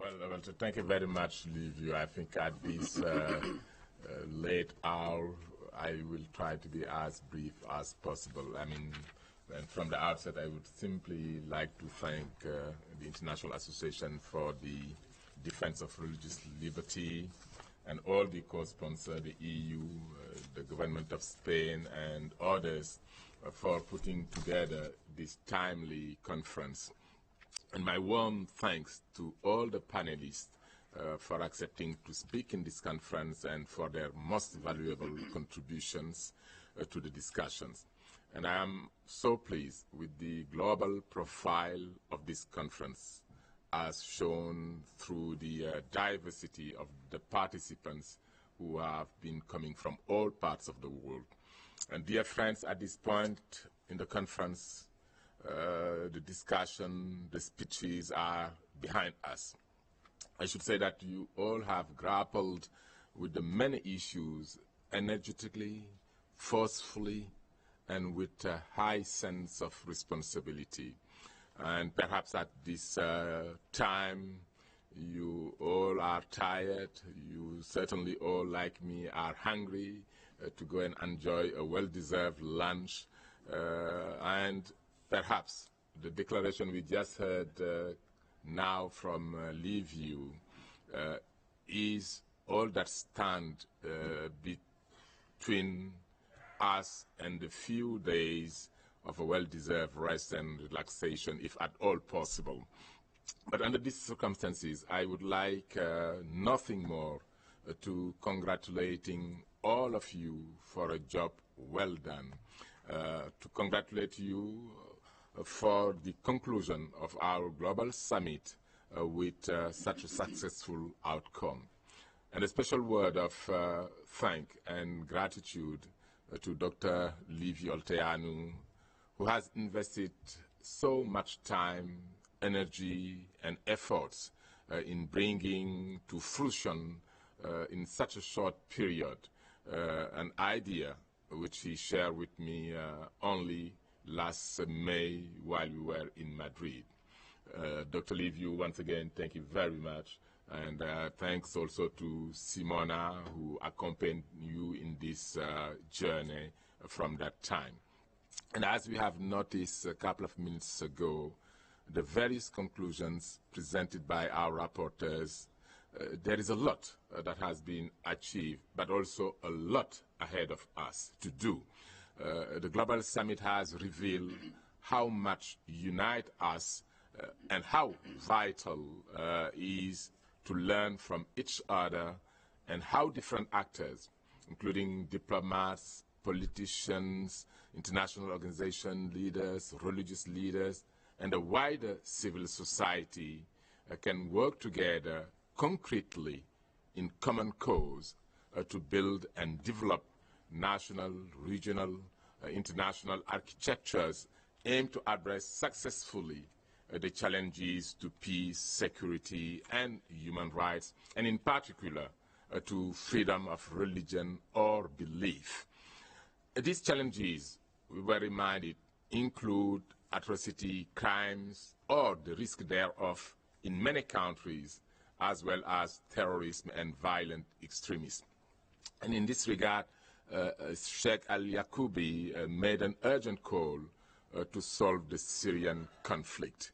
Well, thank you very much, Liviu. I think at this late hour, I will try to be as brief as possible. I mean, and from the outset, I would simply like to thank the International Association for the Defense of Religious Liberty and all the co-sponsors, the EU, the government of Spain, and others for putting together this timely conference. And my warm thanks to all the panelists for accepting to speak in this conference and for their most valuable contributions to the discussions. And I am so pleased with the global profile of this conference as shown through the diversity of the participants who have been coming from all parts of the world. And dear friends, at this point in the conference, the discussion, the speeches are behind us. I should say that you all have grappled with the many issues energetically, forcefully, and with a high sense of responsibility. And perhaps at this time, you all are tired. You certainly all, like me, are hungry to go and enjoy a well-deserved lunch. And perhaps the declaration we just heard now from Liviu is all that stands between us and the few days of a well-deserved rest and relaxation, if at all possible. But under these circumstances, I would like nothing more to congratulating all of you for a job well done, to congratulate you for the conclusion of our global summit with such a successful outcome. And a special word of thanks and gratitude to Dr. Liviu Olteanu, who has invested so much time, energy, and efforts in bringing to fruition in such a short period an idea which he shared with me only last May while we were in Madrid. Dr. Liviu, once again, thank you very much. And thanks also to Simona, who accompanied you in this journey from that time. And as we have noticed a couple of minutes ago, the various conclusions presented by our rapporteurs, there is a lot that has been achieved, but also a lot ahead of us to do. The Global Summit has revealed how much unite us and how vital is to learn from each other, and how different actors, including diplomats, politicians, international organization leaders, religious leaders, and the wider civil society can work together concretely in common cause to build and develop national, regional, international architectures aimed to address successfully the challenges to peace, security, and human rights, and in particular to freedom of religion or belief. These challenges, we were reminded, include atrocity, crimes, or the risk thereof in many countries, as well as terrorism and violent extremism. And in this regard, Sheikh Al-Yaqoubi made an urgent call to solve the Syrian conflict.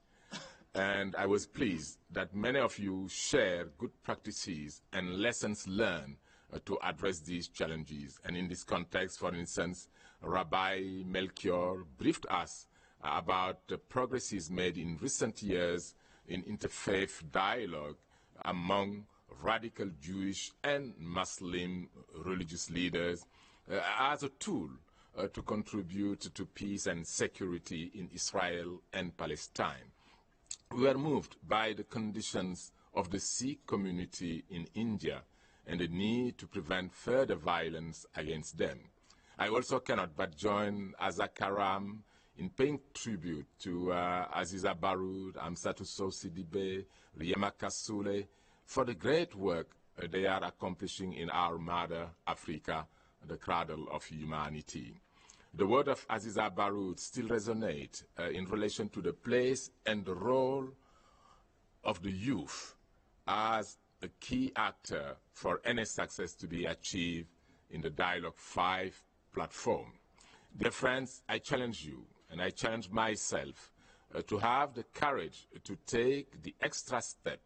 And I was pleased that many of you share good practices and lessons learned to address these challenges. And in this context, for instance, Rabbi Melchior briefed us about the progresses made in recent years in interfaith dialogue among radical Jewish and Muslim religious leaders as a tool to contribute to peace and security in Israel and Palestine. We were moved by the conditions of the Sikh community in India and the need to prevent further violence against them. I also cannot but join Asa Karam in paying tribute to Aziza Baroud, Amsatou Sow Sidibé, Riema Kassoule, for the great work they are accomplishing in our mother, Africa, the cradle of humanity. The word of Aziza Baroud still resonates in relation to the place and the role of the youth as a key actor for any success to be achieved in the Dialogue 5 platform. Dear friends, I challenge you, and I challenge myself, to have the courage to take the extra step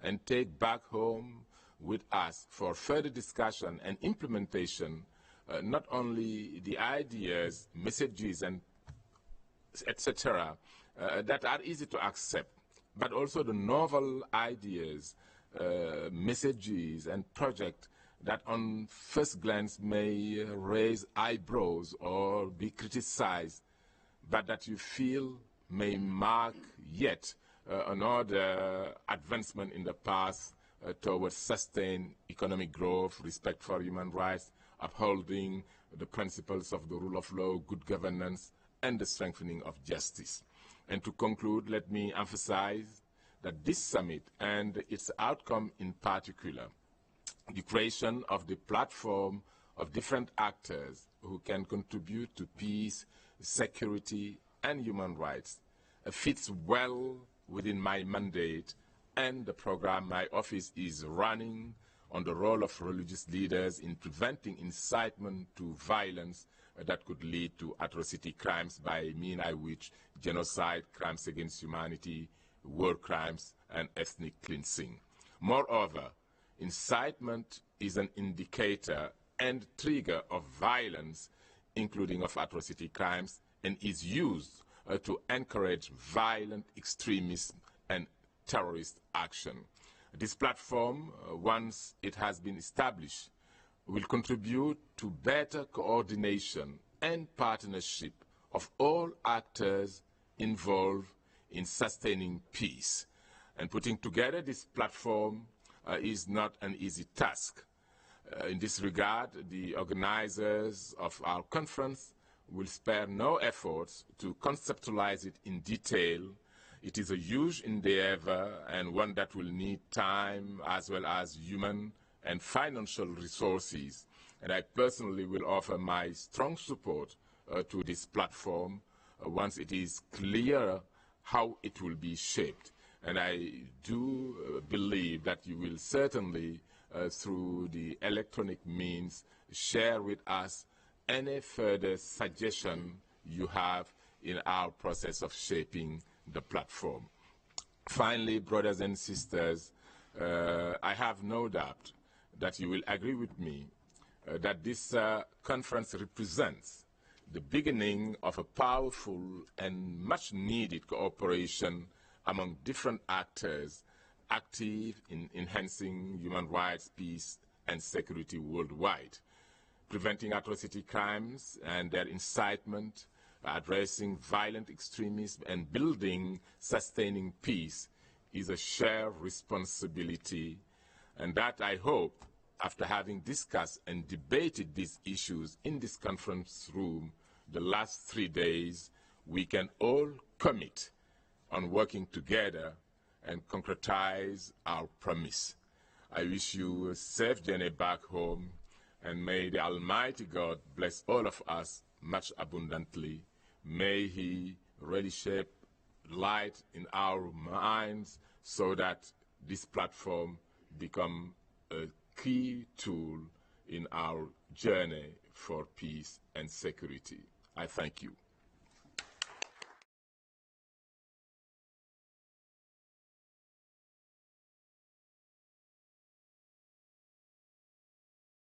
and take back home with us for further discussion and implementation not only the ideas, messages, and etc. That are easy to accept, but also the novel ideas, messages, and projects that on first glance may raise eyebrows or be criticized, but that you feel may mark yet another advancement in the path towards sustained economic growth, respect for human rights, upholding the principles of the rule of law, good governance, and the strengthening of justice. And to conclude, let me emphasize that this summit and its outcome in particular, the creation of the platform of different actors who can contribute to peace, security, and human rights, fits well within my mandate and the program my office is running on the role of religious leaders in preventing incitement to violence that could lead to atrocity crimes, by mean I which genocide, crimes against humanity, war crimes, and ethnic cleansing. Moreover, incitement is an indicator and trigger of violence, including of atrocity crimes, and is used to encourage violent extremism and terrorist action. This platform, once it has been established, will contribute to better coordination and partnership of all actors involved in sustaining peace. And putting together this platform is not an easy task. In this regard, the organizers of our conference will spare no efforts to conceptualize it in detail. It is a huge endeavor and one that will need time as well as human and financial resources. And I personally will offer my strong support to this platform once it is clear how it will be shaped. And I do believe that you will certainly, through the electronic means, share with us any further suggestion you have in our process of shaping the platform. Finally, brothers and sisters, I have no doubt that you will agree with me that this conference represents the beginning of a powerful and much needed cooperation among different actors active in enhancing human rights, peace, and security worldwide. Preventing atrocity crimes and their incitement, addressing violent extremism, and building sustaining peace is a shared responsibility, and that I hope, after having discussed and debated these issues in this conference room the last 3 days, we can all commit on working together and concretize our promise. I wish you a safe journey back home, and may the Almighty God bless all of us much abundantly. May He really shape light in our minds so that this platform become a key tool in our journey for peace and security. I thank you.